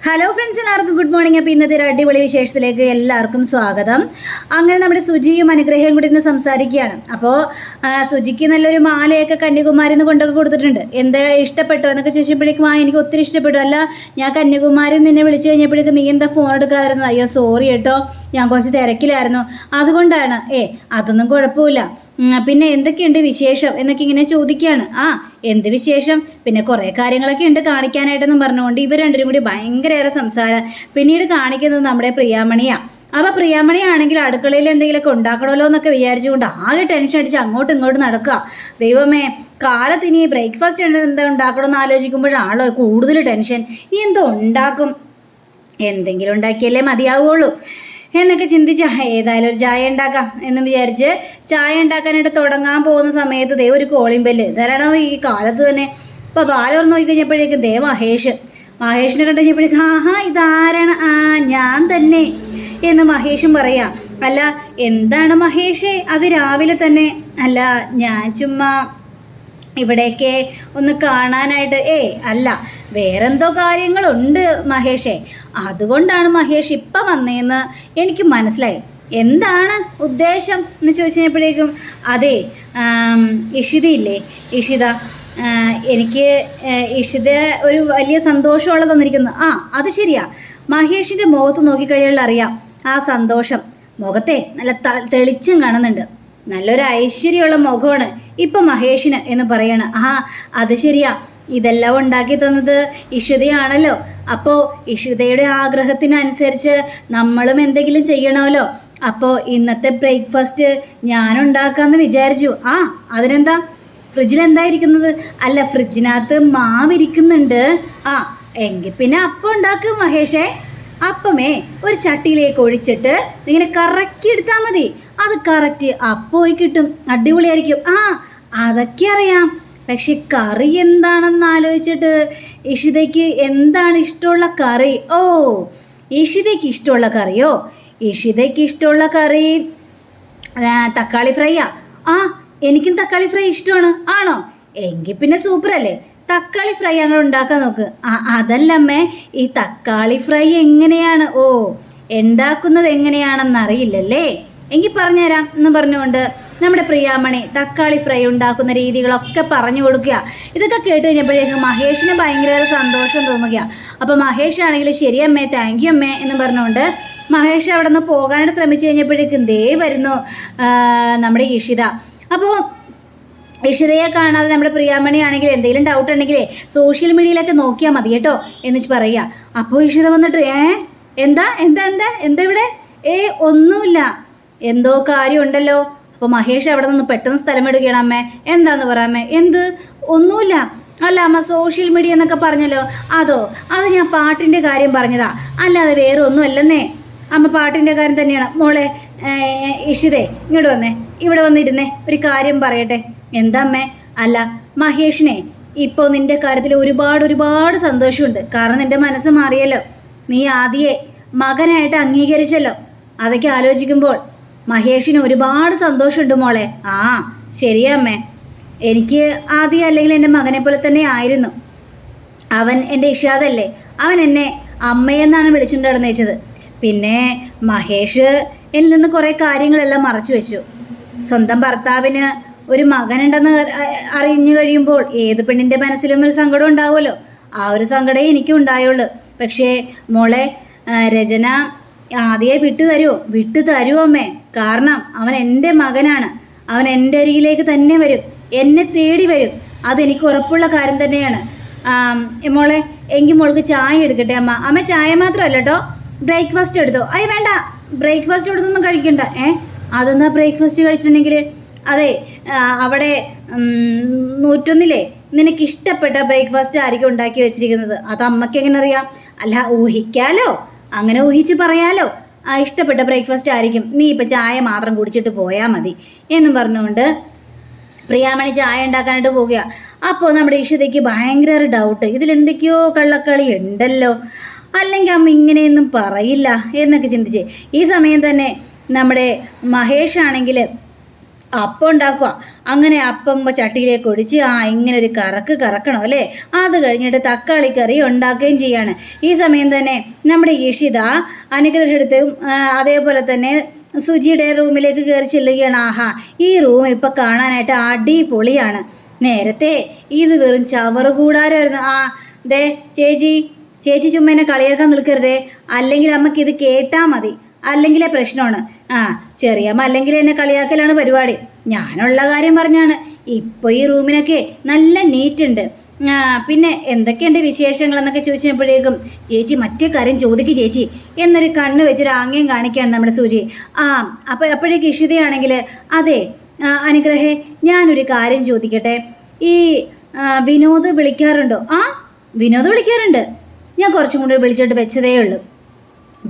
Hello friends, എല്ലാവർക്കും good morning. അപ്പോൾ ഇന്നത്തെ ഒരു അടിപൊളി വിശേഷത്തിലേക്ക് എല്ലാവർക്കും സ്വാഗതം. അങ്ങനെ നമ്മുടെ സുജിയും അനുഗ്രഹവും കൂടി ഇന്ന് സംസാരിക്കുകയാണ്. അപ്പോൾ സുജിക്ക് നല്ലൊരു മാലയൊക്കെ കന്യാകുമാരിയിൽ നിന്ന് കൊണ്ടൊക്കെ കൊടുത്തിട്ടുണ്ട്. എന്താ ഇഷ്ടപ്പെട്ടു എന്നൊക്കെ ചോദിച്ചപ്പോഴേക്കും എനിക്ക് ഒത്തിരി ഇഷ്ടപ്പെട്ടു. അല്ല, ഞാൻ കന്യാകുമാരിയിൽ നിന്നെ വിളിച്ചു കഴിഞ്ഞപ്പോഴേക്കും നീ എന്താ ഫോൺ എടുക്കാതിരുന്നത്? അയ്യോ സോറി കേട്ടോ, ഞാൻ കുറച്ച് തിരക്കിലായിരുന്നു, അതുകൊണ്ടാണ്. അതൊന്നും കുഴപ്പമില്ല. പിന്നെ എന്തൊക്കെയുണ്ട് വിശേഷം എന്നൊക്കെ ഇങ്ങനെ ചോദിക്കുകയാണ്. എന്ത് വിശേഷം, പിന്നെ കുറേ കാര്യങ്ങളൊക്കെ ഉണ്ട് കാണിക്കാനായിട്ടെന്നും പറഞ്ഞുകൊണ്ട് ഇവർ രണ്ടുപേരും കൂടി ഭയങ്കരയേറെ സംസാരം. പിന്നീട് കാണിക്കുന്നത് നമ്മുടെ പ്രിയാമണിയാണ്. അപ്പോൾ പ്രിയാമണിയാണെങ്കിൽ അടുക്കളയിൽ എന്തെങ്കിലുമൊക്കെ ഉണ്ടാക്കണമല്ലോ എന്നൊക്കെ വിചാരിച്ചുകൊണ്ട് ആകെ ടെൻഷൻ അടിച്ച് അങ്ങോട്ടും ഇങ്ങോട്ടും നടക്കുക. ദൈവമേ, കാലത്ത് ഇനി ബ്രേക്ക്ഫാസ്റ്റ് എന്താ ഉണ്ടാക്കണമെന്ന് ആലോചിക്കുമ്പോഴാണല്ലോ കൂടുതൽ ടെൻഷൻ. ഇനി എന്തോ ഉണ്ടാക്കും, എന്തെങ്കിലും ഉണ്ടാക്കിയല്ലേ മതിയാവുള്ളൂ എന്നൊക്കെ ചിന്തിച്ച് ഏതായാലും ഒരു ചായ ഉണ്ടാക്കാം എന്ന് വിചാരിച്ച് ചായ ഉണ്ടാക്കാനായിട്ട് തുടങ്ങാൻ പോകുന്ന സമയത്ത് ദേ ഒരു കോളിംഗ് ബെല്ല്. ധാരാളം ഈ കാലത്ത് തന്നെ. ഇപ്പോൾ വാലോർന്ന് നോക്കി കഴിഞ്ഞപ്പോഴേക്കും ദേ മഹേഷിനെ കണ്ടു കഴിഞ്ഞപ്പോഴേക്കും ഇതാരാണ്? ഞാൻ തന്നെ എന്ന് മഹേഷും പറയാം. അല്ല, എന്താണ് മഹേഷേ അത് രാവിലെ തന്നെ? അല്ല, ഞാൻ ചുമ്മാ ഇവിടേക്ക് ഒന്ന് കാണാനായിട്ട്. അല്ല, വേറെന്തോ കാര്യങ്ങളുണ്ട് മഹേഷേ, അതുകൊണ്ടാണ് മഹേഷ് ഇപ്പം വന്നതെന്ന് എനിക്ക് മനസ്സിലായി. എന്താണ് ഉദ്ദേശം എന്ന് ചോദിച്ചു കഴിഞ്ഞപ്പോഴേക്കും അതെ, ഇഷിതയില്ലേ, ഇഷിത, എനിക്ക് ഇഷിത ഒരു വലിയ സന്തോഷമുള്ള തന്നിരിക്കുന്നു. അത് ശരിയാ. മഹേഷിൻ്റെ മുഖത്ത് നോക്കിക്കഴിഞ്ഞാൽ അറിയാം ആ സന്തോഷം. മുഖത്തെ നല്ല തെളിച്ചം കാണുന്നുണ്ട്. നല്ലൊരു ഐശ്വര്യമുള്ള മുഖമാണ് ഇപ്പം മഹേഷിന് എന്ന് പറയണം. അത് ശരിയാ, ഇതെല്ലാം ഉണ്ടാക്കി തന്നത് ഇഷിതയാണല്ലോ. അപ്പോൾ ഇഷിതയുടെ ആഗ്രഹത്തിനനുസരിച്ച് നമ്മളും എന്തെങ്കിലും ചെയ്യണമല്ലോ. അപ്പോൾ ഇന്നത്തെ ബ്രേക്ക്ഫാസ്റ്റ് ഞാൻ ഉണ്ടാക്കാമെന്ന് വിചാരിച്ചു. അതിനെന്താ, ഫ്രിഡ്ജിൽ എന്താ ഇരിക്കുന്നത്? അല്ല, ഫ്രിഡ്ജിനകത്ത് മാവിരിക്കുന്നുണ്ട്. എങ്കിൽ പിന്നെ അപ്പം ഉണ്ടാക്കും മഹേഷേ. അപ്പമേ ഒരു ചട്ടിയിലേക്ക് ഒഴിച്ചിട്ട് ഇങ്ങനെ കറക്കി എടുത്താൽ മതി. അത് കറക്റ്റ് അപ്പമായി കിട്ടും, അടിപൊളിയായിരിക്കും. അതൊക്കെ അറിയാം, പക്ഷെ കറി എന്താണെന്ന് ആലോചിച്ചിട്ട് ഇഷിതയ്ക്ക് എന്താണ് ഇഷ്ടമുള്ള കറി? ഇഷിതയ്ക്ക് ഇഷ്ടമുള്ള കറിയോ? ഇഷിതയ്ക്ക് ഇഷ്ടമുള്ള കറി തക്കാളി ഫ്രൈയാ. എനിക്കും തക്കാളി ഫ്രൈ ഇഷ്ടമാണ്. ആണോ? എങ്കിൽ പിന്നെ സൂപ്പറല്ലേ, തക്കാളി ഫ്രൈ അങ്ങനെ ഉണ്ടാക്കാൻ നോക്ക്. അതല്ലമ്മേ, ഈ തക്കാളി ഫ്രൈ എങ്ങനെയാണ്? ഉണ്ടാക്കുന്നത് എങ്ങനെയാണെന്നറിയില്ലല്ലേ, എങ്കിൽ പറഞ്ഞുതരാം എന്ന് പറഞ്ഞുകൊണ്ട് നമ്മുടെ പ്രിയാമണി തക്കാളി ഫ്രൈ ഉണ്ടാക്കുന്ന രീതികളൊക്കെ പറഞ്ഞു കൊടുക്കുക. ഇതൊക്കെ കേട്ട് കഴിഞ്ഞപ്പോഴേക്കും മഹേഷിന് ഭയങ്കര സന്തോഷം തോന്നുക. അപ്പോൾ മഹേഷ് ആണെങ്കിൽ ശരി അമ്മേ, താങ്ക് യു അമ്മേ എന്ന് പറഞ്ഞുകൊണ്ട് മഹേഷ് അവിടെ നിന്ന് പോകാനായിട്ട് ശ്രമിച്ചു കഴിഞ്ഞപ്പോഴേക്കും ദേ വരുന്നു നമ്മുടെ ഇഷിത. അപ്പോൾ ഇഷിതയെ കാണാതെ നമ്മുടെ പ്രിയാമണി ആണെങ്കിൽ എന്തെങ്കിലും ഡൗട്ട് ഉണ്ടെങ്കിലേ സോഷ്യൽ മീഡിയയിലൊക്കെ നോക്കിയാൽ മതി കേട്ടോ എന്ന് വെച്ച് പറയുക. അപ്പോൾ ഇഷിത വന്നിട്ട് എന്താ എന്താ എന്താ എന്താ ഇവിടെ? ഒന്നുമില്ല, എന്തോ കാര്യമുണ്ടല്ലോ. അപ്പോൾ മഹേഷ് അവിടെ നിന്ന് പെട്ടെന്ന് സ്ഥലം എടുക്കുകയാണ്. അമ്മേ എന്താന്ന് പറയാമേ? ഒന്നുമില്ല. അല്ല അമ്മ, സോഷ്യൽ മീഡിയ എന്നൊക്കെ പറഞ്ഞല്ലോ, അത് ഞാൻ പാട്ടിൻ്റെ കാര്യം പറഞ്ഞതാ, അല്ലാതെ വേറെ ഒന്നും അല്ലെന്നേ. അമ്മ പാട്ടിൻ്റെ കാര്യം തന്നെയാണ്. മോളെ ഇഷിതേ, ഇങ്ങോട്ട് വന്നേ, ഇവിടെ വന്നിരുന്നേ, ഒരു കാര്യം പറയട്ടെ. എന്താ അമ്മേ? അല്ല, മഹേഷിനെ ഇപ്പോൾ നിൻ്റെ കാര്യത്തിൽ ഒരുപാട് സന്തോഷമുണ്ട്. കാരണം നിൻ്റെ മനസ്സ് മാറിയല്ലോ, നീ ആദ്യേ മകനായിട്ട് അംഗീകരിച്ചല്ലോ. അതൊക്കെ ആലോചിക്കുമ്പോൾ മഹേഷിന് ഒരുപാട് സന്തോഷമുണ്ട് മോളെ. ശരിയമ്മേ, എനിക്ക് ആദ്യം അല്ലെങ്കിൽ എൻ്റെ മകനെ പോലെ തന്നെ ആയിരുന്നു. അവൻ എൻ്റെ ഇഷാദല്ലേ, അവൻ എന്നെ അമ്മയെന്നാണ് വിളിച്ചുകൊണ്ട് നടന്നേച്ചത്. പിന്നെ മഹേഷ് എന്നിൽ നിന്ന് കുറേ കാര്യങ്ങളെല്ലാം മറച്ചു വെച്ചു. സ്വന്തം ഭർത്താവിന് ഒരു മകനുണ്ടെന്ന് അറിഞ്ഞു കഴിയുമ്പോൾ ഏത് പെണ്ണിൻ്റെ മനസ്സിലും ഒരു സങ്കടം ഉണ്ടാവുമല്ലോ. ആ ഒരു സങ്കടമേ എനിക്കും ഉണ്ടായുള്ളൂ. പക്ഷേ മോളെ, രചന ആദ്യമേ വിട്ടു തരുമോ അമ്മേ? കാരണം അവൻ എൻ്റെ മകനാണ്. അവൻ എൻ്റെ അരികിലേക്ക് തന്നെ വരും, എന്നെ തേടി വരും. അതെനിക്ക് ഉറപ്പുള്ള കാര്യം തന്നെയാണ്. മോളെ, എങ്കിൽ മോൾക്ക് ചായ എടുക്കട്ടെ അമ്മ? അമ്മ ചായ മാത്രമല്ല കേട്ടോ, ബ്രേക്ക്ഫാസ്റ്റ് എടുത്തോ. വേണ്ട, ബ്രേക്ക്ഫാസ്റ്റ് എടുത്തൊന്നും കഴിക്കണ്ട. അതെന്താ ബ്രേക്ക്ഫാസ്റ്റ് കഴിച്ചിട്ടുണ്ടെങ്കിൽ? അതെ, അവിടെ 101 നിനക്കിഷ്ടപ്പെട്ട ബ്രേക്ക്ഫാസ്റ്റ് ആയിരിക്കും ഉണ്ടാക്കി വെച്ചിരിക്കുന്നത്. അത് അമ്മയ്ക്ക് എങ്ങനെ അറിയാം? അല്ല, ഊഹിക്കാലോ, അങ്ങനെ ഊഹിച്ച് പറയാലോ. ഇഷ്ടപ്പെട്ട ബ്രേക്ക്ഫാസ്റ്റ് ആയിരിക്കും. നീ ഇപ്പം ചായ മാത്രം കുടിച്ചിട്ട് പോയാൽ മതി എന്നും പറഞ്ഞുകൊണ്ട് പ്രിയാമണി ചായ ഉണ്ടാക്കാനായിട്ട് പോവുക. അപ്പോൾ നമ്മുടെ ഇഷിതയ്ക്ക് ഭയങ്കര ഡൗട്ട്, ഇതിലെന്തൊക്കെയോ കള്ളക്കളി ഉണ്ടല്ലോ, അല്ലെങ്കിൽ അമ്മ ഇങ്ങനെയൊന്നും പറയില്ല എന്നൊക്കെ ചിന്തിച്ച് ഈ സമയം തന്നെ നമ്മുടെ മഹേഷ് ആണെങ്കിൽ അപ്പം ഉണ്ടാക്കുക. അങ്ങനെ അപ്പം ചട്ടിയിലേക്ക് ഒഴിച്ച് ഇങ്ങനെ ഒരു കറക്കണം അല്ലേ. അത് കഴിഞ്ഞിട്ട് തക്കാളി കറി ഉണ്ടാക്കുകയും ചെയ്യാണ്. ഈ സമയം തന്നെ നമ്മുടെ ഇഷിത അനുഗ്രഹെടുത്ത് അതേപോലെ തന്നെ സുജിയുടെ റൂമിലേക്ക് കയറി ചെല്ലുകയാണ്. ഈ റൂം ഇപ്പം കാണാനായിട്ട് അടിപൊളിയാണ്. നേരത്തെ ഇത് വെറും ചവറ് കൂടാരമായിരുന്നു. ദേ ചേച്ചി ചുമ്മാ എന്നെ കളിയാക്കാൻ നിൽക്കരുതേ, അല്ലെങ്കിൽ അമ്മക്ക് ഇത് കേട്ടാൽ മതി, അല്ലെങ്കിലേ പ്രശ്നമാണ്. ചെറിയമ്മ അല്ലെങ്കിൽ എന്നെ കളിയാക്കലാണ് പരിപാടി. ഞാനുള്ള കാര്യം പറഞ്ഞാണ്. ഇപ്പോൾ ഈ റൂമിനൊക്കെ നല്ല നീറ്റുണ്ട്. പിന്നെ എന്തൊക്കെയുണ്ട് വിശേഷങ്ങളെന്നൊക്കെ ചോദിച്ചപ്പോഴേക്കും ചേച്ചി മറ്റേ കാര്യം ചോദിക്ക് ചേച്ചി എന്നൊരു കണ്ണ് വെച്ചൊരു ആംഗ്യം കാണിക്കുകയാണ് നമ്മുടെ സുജി. അപ്പോഴേക്ക് ഇഷിതയാണെങ്കിൽ അതെ അനുഗ്രഹേ, ഞാനൊരു കാര്യം ചോദിക്കട്ടെ, ഈ വിനോദ് വിളിക്കാറുണ്ടോ? വിനോദ് വിളിക്കാറുണ്ട്. ഞാൻ കുറച്ചും കൂടി വിളിച്ചിട്ട് വെച്ചതേ ഉള്ളൂ.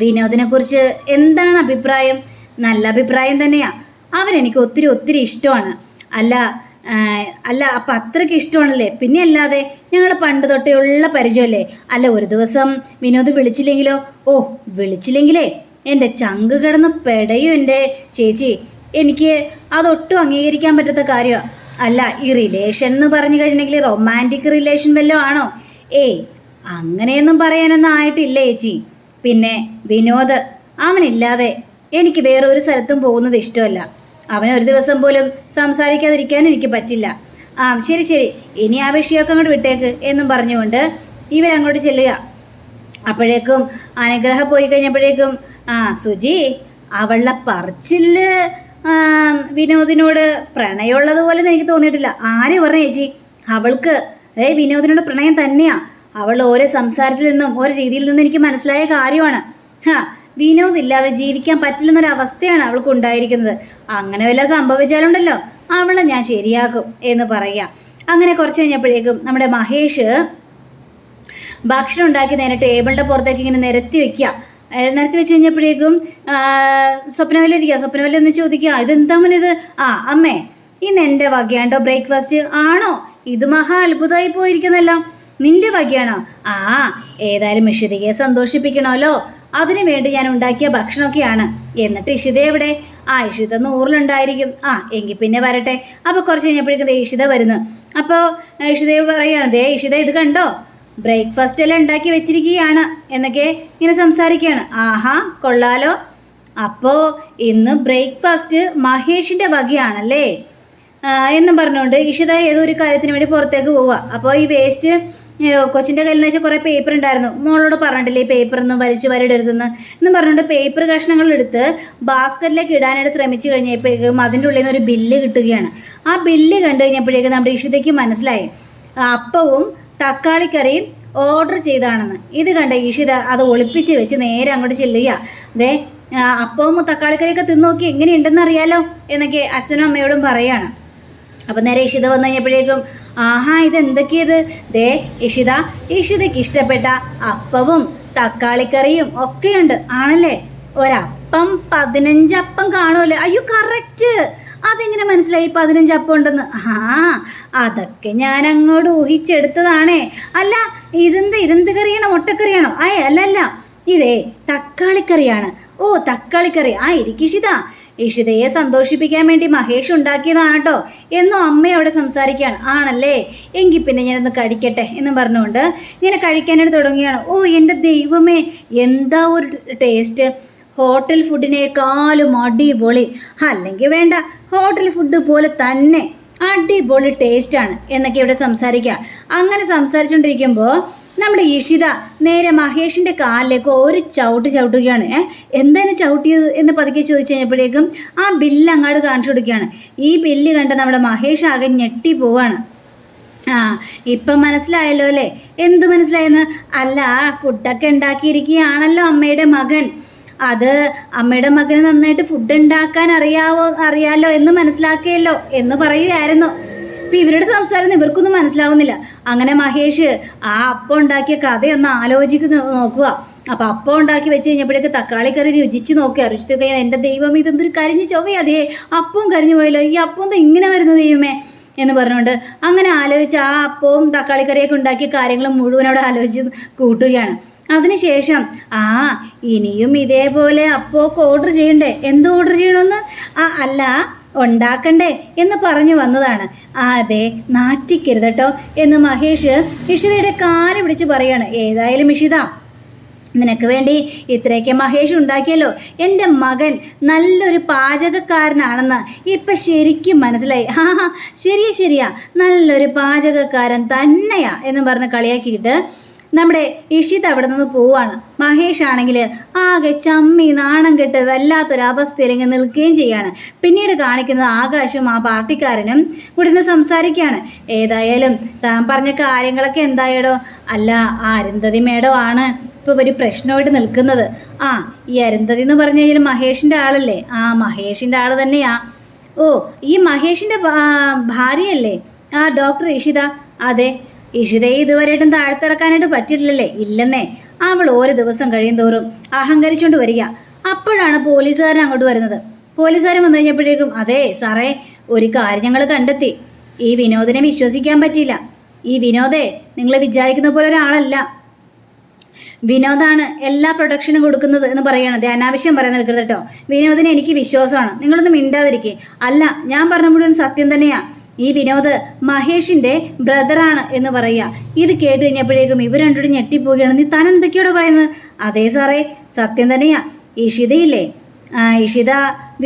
വിനോദിനെ കുറിച്ച് എന്താണ് അഭിപ്രായം? നല്ല അഭിപ്രായം തന്നെയാണ്. അവനെനിക്ക് ഒത്തിരി ഇഷ്ടമാണ്. അല്ല അപ്പം അത്രയ്ക്ക് ഇഷ്ടമാണല്ലേ? പിന്നെ അല്ലാതെ ഞങ്ങൾ പണ്ട് തൊട്ടേ ഉള്ള പരിചയമല്ലേ? അല്ല ഒരു ദിവസം വിനോദ് വിളിച്ചില്ലെങ്കിലോ? വിളിച്ചില്ലെങ്കിലേ എൻ്റെ ചങ്ക് കിടന്ന് പെടയും എൻ്റെ ചേച്ചി. എനിക്ക് അതൊട്ടും അംഗീകരിക്കാൻ പറ്റാത്ത കാര്യമാണ്. അല്ല ഈ റിലേഷൻ എന്ന് പറഞ്ഞു കഴിഞ്ഞെങ്കിൽ റൊമാൻറ്റിക് റിലേഷൻ വല്ലതും ആണോ? അങ്ങനെയൊന്നും പറയാനൊന്നും ആയിട്ടില്ല ചേച്ചി. പിന്നെ വിനോദ് അവനില്ലാതെ എനിക്ക് വേറെ ഒരു സ്ഥലത്തും പോകുന്നത് ഇഷ്ടമല്ല. അവനൊരു ദിവസം പോലും സംസാരിക്കാതിരിക്കാനും എനിക്ക് പറ്റില്ല. ശരി ഇനി ആ വിഷയമൊക്കെ അങ്ങോട്ട് വിട്ടേക്ക് എന്നും പറഞ്ഞുകൊണ്ട് ഇവരങ്ങോട്ട് ചെല്ലുക. അപ്പോഴേക്കും അനുഗ്രഹം പോയി കഴിഞ്ഞപ്പോഴേക്കും സുജി അവളുടെ പറച്ചില് വിനോദിനോട് പ്രണയമുള്ളതുപോലെ എനിക്ക് തോന്നിയിട്ടില്ല. ആര് പറഞ്ഞു ചേച്ചി? അവൾക്ക് വിനോദിനോട് പ്രണയം തന്നെയാ. അവൾ ഓരോ സംസാരത്തിൽ നിന്നും ഓരോ രീതിയിൽ നിന്നും എനിക്ക് മനസ്സിലായ കാര്യമാണ്. വിനോദ് ഇല്ലാതെ ജീവിക്കാൻ പറ്റില്ലെന്നൊരവസ്ഥയാണ് അവൾക്ക് ഉണ്ടായിരിക്കുന്നത്. അങ്ങനെ വല്ല സംഭവിച്ചാലുണ്ടല്ലോ അവളെ ഞാൻ ശരിയാക്കും എന്ന് പറയുക. അങ്ങനെ കുറച്ച് കഴിഞ്ഞപ്പോഴേക്കും നമ്മുടെ മഹേഷ് ഭക്ഷണം ഉണ്ടാക്കി നേരെ ടേബിളിൻ്റെ പുറത്തേക്ക് ഇങ്ങനെ നിരത്തി വെച്ച് കഴിഞ്ഞപ്പോഴേക്കും സ്വപ്നവല്ലി എന്ന് ചോദിക്കുക, ഇതെന്താ ഇത്? അമ്മേ ഇന്ന് എൻ്റെ വകയാണ്ടോ ബ്രേക്ക്ഫാസ്റ്റ്? ആണോ? ഇത് മഹാ അത്ഭുതമായി പോയിരിക്കുന്നല്ലോ. നിന്റെ വകയാണോ? ഏതായാലും ഇഷിതയെ സന്തോഷിപ്പിക്കണമല്ലോ, അതിനു വേണ്ടി ഞാൻ ഉണ്ടാക്കിയ ഭക്ഷണമൊക്കെയാണ്. എന്നിട്ട് ഇഷിത എവിടെ? ഇഷിത 100-ലുണ്ടായിരിക്കും. എങ്കിൽ പിന്നെ വരട്ടെ. അപ്പോൾ കുറച്ച് കഴിഞ്ഞപ്പോഴേക്കും ഇഷിത വരുന്നു. അപ്പോൾ ഇഷിത പറയുകയാണ്, ഇഷിത ഇത് കണ്ടോ, ബ്രേക്ക്ഫാസ്റ്റ് എല്ലാം ഉണ്ടാക്കി വെച്ചിരിക്കുകയാണ് എന്നൊക്കെ ഇങ്ങനെ സംസാരിക്കുകയാണ്. കൊള്ളാലോ. അപ്പോൾ ഇന്ന് ബ്രേക്ക്ഫാസ്റ്റ് മഹേഷിൻ്റെ വകയാണല്ലേ എന്നും പറഞ്ഞുകൊണ്ട് ഇഷിത ഏതോ ഒരു കാര്യത്തിന് വേണ്ടി പുറത്തേക്ക് പോവുക. അപ്പോൾ ഈ വേസ്റ്റ് കൊച്ചിൻ്റെ കയ്യിൽ നിന്ന് വെച്ചാൽ കുറേ പേപ്പർ ഉണ്ടായിരുന്നു. മോളോട് പറഞ്ഞിട്ടില്ലേ ഈ പേപ്പറൊന്നും വലിച്ചു വരയിടരുതെന്ന് എന്നും പറഞ്ഞുകൊണ്ട് പേപ്പർ കഷ്ണങ്ങളെടുത്ത് ബാസ്ക്കറ്റിലേക്ക് ഇടാനായിട്ട് ശ്രമിച്ചു കഴിഞ്ഞപ്പോഴേക്കും അതിൻ്റെ ഉള്ളിൽ നിന്ന് ഒരു ബില്ല് കിട്ടുകയാണ്. ആ ബില്ല് കണ്ടു കഴിഞ്ഞപ്പോഴേക്കും നമ്മുടെ ഇഷിതയ്ക്ക് മനസ്സിലായി അപ്പവും തക്കാളിക്കറിയും ഓർഡർ ചെയ്താണെന്ന്. ഇത് കണ്ട ഇഷിത അത് ഒളിപ്പിച്ച് വെച്ച് നേരെ അങ്ങോട്ട് ചെല്ലുക. അപ്പവും തക്കാളിക്കറിയൊക്കെ തിന്നു നോക്കി എങ്ങനെയുണ്ടെന്ന് അറിയാലോ എന്നൊക്കെ അച്ഛനും അമ്മയോടും പറയാണ്. അപ്പം നേരെ ഇഷിത വന്നു കഴിഞ്ഞപ്പോഴേക്കും ഇതെന്തൊക്കെയത്? ഇഷിതയ്ക്ക് ഇഷ്ടപ്പെട്ട അപ്പവും തക്കാളിക്കറിയും ഒക്കെയുണ്ട്. ആണല്ലേ? ഒരപ്പം 15 അപ്പം കാണുമല്ലേ? അയ്യോ കറക്റ്റ്. അതെങ്ങനെ മനസ്സിലായി 15 അപ്പം ഉണ്ടെന്ന്? അതൊക്കെ ഞാൻ അങ്ങോട്ട് ഊഹിച്ചെടുത്തതാണേ. അല്ല ഇതെന്ത് കറിയാണോ? മുട്ടക്കറിയാണോ? അല്ല ഇതേ തക്കാളിക്കറിയാണ്. തക്കാളിക്കറി. ഇരിക്കിഷിത, ഇഷിതയെ സന്തോഷിപ്പിക്കാൻ വേണ്ടി മഹേഷ് ഉണ്ടാക്കിയതാണ് കേട്ടോ എന്നും അമ്മയോടെ സംസാരിക്കുകയാണ്. ആണല്ലേ? എങ്കിൽ പിന്നെ ഞാനൊന്ന് കഴിക്കട്ടെ എന്നും പറഞ്ഞുകൊണ്ട് ഇങ്ങനെ കഴിക്കാനായിട്ട് തുടങ്ങുകയാണ്. എൻ്റെ ദൈവമേ, എന്താ ഒരു ടേസ്റ്റ്! ഹോട്ടൽ ഫുഡിനേക്കാളും അടിപൊളി. അല്ലെങ്കിൽ വേണ്ട, ഹോട്ടൽ ഫുഡ് പോലെ തന്നെ അടിപൊളി ടേസ്റ്റാണ് എന്നൊക്കെ ഇവിടെ സംസാരിക്കുക. അങ്ങനെ സംസാരിച്ചുകൊണ്ടിരിക്കുമ്പോൾ നമ്മുടെ ഇഷിത നേരെ മഹേഷിൻ്റെ കാലിലേക്ക് ഒരു ചവിട്ടുകയാണ്. എന്താണ് ചവിട്ടിയത് എന്ന് പതുക്കെ ചോദിച്ചു കഴിഞ്ഞപ്പോഴേക്കും ആ ബില്ല് അങ്ങോട്ട് കാണിച്ചു കൊടുക്കുകയാണ്. ഈ ബില്ല് കണ്ട് നമ്മുടെ മഹേഷ് ആകെ ഞെട്ടി പോവാണ്. ഇപ്പം മനസ്സിലായല്ലോ അല്ലേ? എന്തു മനസ്സിലായെന്ന്? അല്ല, ഫുഡൊക്കെ ഉണ്ടാക്കിയിരിക്കുകയാണല്ലോ അമ്മയുടെ മകൻ. അത് അമ്മയുടെ മകന് നന്നായിട്ട് ഫുഡ് ഉണ്ടാക്കാൻ അറിയാലോ എന്ന് മനസ്സിലാക്കിയല്ലോ എന്ന് പറയുകയായിരുന്നു. അപ്പം ഇവരുടെ സംസാരം ഇവർക്കൊന്നും മനസ്സിലാവുന്നില്ല. അങ്ങനെ മഹേഷ് ആ അപ്പം ഉണ്ടാക്കിയ കഥയൊന്ന് നോക്കുക. അപ്പം അപ്പം ഉണ്ടാക്കി വെച്ച് കഴിഞ്ഞപ്പോഴേക്ക് തക്കാളിക്കറി രുചിച്ച് നോക്കുകയാണ്. എൻ്റെ ദൈവം, ഇതെന്തൊരു കരിഞ്ഞ് ചൊവ്വയതേ, അപ്പവും കരിഞ്ഞു പോയല്ലോ, ഈ അപ്പം എന്താ ഇങ്ങനെ വരുന്നത് ദൈവമേ എന്ന് പറഞ്ഞുകൊണ്ട് അങ്ങനെ ആലോചിച്ച് ആ അപ്പവും തക്കാളിക്കറിയൊക്കെ ഉണ്ടാക്കിയ കാര്യങ്ങൾ മുഴുവൻ അവിടെ ആലോചിച്ച് കൂട്ടുകയാണ്. അതിനുശേഷം ഇനിയും ഇതേപോലെ അപ്പമൊക്കെ ഓർഡർ ചെയ്യണ്ടേ? എന്ത് ഓർഡർ ചെയ്യണമെന്ന്? അല്ല, ഉണ്ടാക്കണ്ടേ എന്ന് പറഞ്ഞു വന്നതാണ്. അതെ, നാറ്റിക്കരുത് കേട്ടോ എന്ന് മഹേഷ് ഇഷിതയുടെ കാല് പിടിച്ച് പറയാണ്. ഏതായാലും ഇഷിത, നിനക്ക് വേണ്ടി ഇത്രയൊക്കെ മഹേഷ് ഉണ്ടാക്കിയല്ലോ. എൻ്റെ മകൻ നല്ലൊരു പാചകക്കാരനാണെന്ന് ഇപ്പം ശരിക്കും മനസ്സിലായി. ശരിയാ, നല്ലൊരു പാചകക്കാരൻ തന്നെയാ എന്ന് പറഞ്ഞ് കളിയാക്കിയിട്ട് നമ്മുടെ ഇഷിത അവിടെ നിന്ന് പോവാണ്. മഹേഷ് ആണെങ്കിൽ ആകെ ചമ്മി നാണം കെട്ട് വല്ലാത്തൊരവസ്ഥയിൽ ഇങ്ങനെ നിൽക്കുകയും ചെയ്യാണ്. പിന്നീട് കാണിക്കുന്നത് ആകാശും ആ പാർട്ടിക്കാരനും കൂടി നിന്ന് സംസാരിക്കുകയാണ്. ഏതായാലും താൻ പറഞ്ഞ കാര്യങ്ങളൊക്കെ എന്തായടോ? അല്ല, അരുന്ധതി മേഡം ആണ് ഇപ്പോൾ ഒരു പ്രശ്നമായിട്ട് നിൽക്കുന്നത്. ഈ അരുന്ധതി എന്ന് പറഞ്ഞു കഴിഞ്ഞാൽ മഹേഷിൻ്റെ ആളല്ലേ? മഹേഷിൻ്റെ ആൾ തന്നെയാ. ഓ, ഈ മഹേഷിൻ്റെ ഭാര്യയല്ലേ ഡോക്ടർ ഇഷിത? അതെ, ഇഷിതയെ ഇതുവരെയായിട്ടും താഴ്ത്തിറക്കാനായിട്ട് പറ്റിയിട്ടില്ലല്ലേ? ഇല്ലെന്നേ. അവൾ ഓരോ ദിവസം കഴിയും തോറും അഹങ്കരിച്ചുകൊണ്ട് വരിക. അപ്പോഴാണ് പോലീസുകാരൻ അങ്ങോട്ട് വരുന്നത്. പോലീസുകാരൻ വന്നു കഴിഞ്ഞപ്പോഴേക്കും, അതെ സാറേ, ഒരു കാര്യം ഞങ്ങൾ കണ്ടെത്തി. ഈ വിനോദിനെ വിശ്വസിക്കാൻ പറ്റിയില്ല. ഈ വിനോദേ നിങ്ങൾ വിചാരിക്കുന്ന പോലെ ഒരാളല്ല. വിനോദാണ് എല്ലാ പ്രൊട്ടക്ഷനും കൊടുക്കുന്നത് എന്ന് പറയണത്. അനാവശ്യം പറയാൻ നിൽക്കരുത് കേട്ടോ. വിനോദിനെ എനിക്ക് വിശ്വാസമാണ്. നിങ്ങളൊന്ന് മിണ്ടാതിരിക്കേ. അല്ല, ഞാൻ പറഞ്ഞ മുഴുവൻ സത്യം തന്നെയാ. ഈ വിനോദ് മഹേഷിൻ്റെ ബ്രദറാണ് എന്ന് പറയുക. ഇത് കേട്ട് കഴിഞ്ഞപ്പോഴേക്കും ഇവർ രണ്ടുകൂടി ഞെട്ടിപ്പോവുകയാണ്. നീ താൻ എന്തൊക്കെയോടെ പറയുന്നത്? അതേ സാറേ, സത്യം തന്നെയാ. ഇഷിതയില്ലേ, ഇഷിത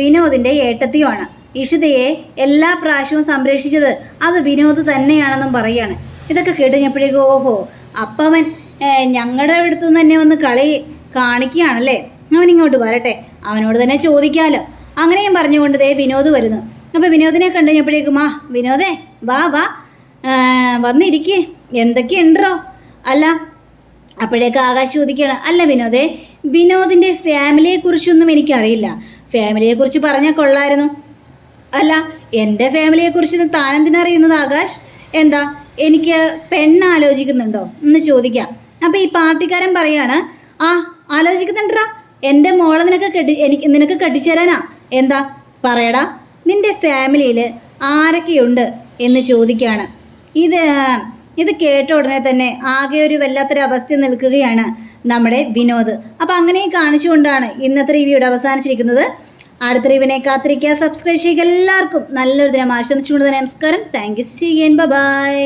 വിനോദിൻ്റെ ഏട്ടത്തിയുമാണ്. ഇഷിതയെ എല്ലാ പ്രാവശ്യവും സംരക്ഷിച്ചത് അത് വിനോദ് തന്നെയാണെന്നും പറയുകയാണ്. ഇതൊക്കെ കേട്ട് കഴിഞ്ഞപ്പോഴേക്കും ഓഹോ, അപ്പവൻ ഞങ്ങളുടെ അടുത്ത് നിന്ന് തന്നെ ഒന്ന് കളി കാണിക്കുകയാണല്ലേ? അവനിങ്ങോട്ട് വരട്ടെ, അവനോട് തന്നെ ചോദിക്കാമല്ലോ. അങ്ങനെയും പറഞ്ഞുകൊണ്ട് ദേ വിനോദ് വരുന്നു. അപ്പോൾ വിനോദിനെ കണ്ടു കഴിഞ്ഞപ്പോഴേക്കും, വിനോദേ വാ വന്നിരിക്കേ, എന്തൊക്കെയുണ്ടോ? അല്ല, അപ്പോഴേക്ക് ആകാശ് ചോദിക്കുകയാണ്, അല്ല വിനോദേ, വിനോദിൻ്റെ ഫാമിലിയെക്കുറിച്ചൊന്നും എനിക്കറിയില്ല. ഫാമിലിയെക്കുറിച്ച് പറഞ്ഞാൽ കൊള്ളായിരുന്നു. അല്ല, എൻ്റെ ഫാമിലിയെക്കുറിച്ച് താനെന്തിനറിയുന്നത് ആകാശ്? എന്താ, എനിക്ക് പെണ്ണാലോചിക്കുന്നുണ്ടോ എന്ന് ചോദിക്കാം. അപ്പോൾ ഈ പാർട്ടിക്കാരൻ പറയാണ്, ആലോചിക്കുന്നുണ്ടാ, എൻ്റെ മോളെ നിനക്ക് കെട്ടിച്ചേരാനാ? എന്താ പറയടാ, നിൻ്റെ ഫാമിലിയിൽ ആരൊക്കെയുണ്ട് എന്ന് ചോദിക്കുകയാണ്. ഇത് കേട്ട ഉടനെ തന്നെ ആകെ ഒരു വല്ലാത്തൊരവസ്ഥ നിൽക്കുകയാണ് നമ്മുടെ വിനോദ്. അപ്പോൾ അങ്ങനെ കാണിച്ചുകൊണ്ടാണ് ഇന്നത്തെ റിവ്യൂടെ അവസാനിച്ചിരിക്കുന്നത്. അടുത്ത റിവ്യൂവിനെ കാത്തിരിക്കുക, സബ്സ്ക്രൈബ് ചെയ്യുക. എല്ലാവർക്കും നല്ലൊരു ദിനം ആശംസിച്ചുകൊണ്ട് തന്നെ നമസ്കാരം. Thank you. See you. By.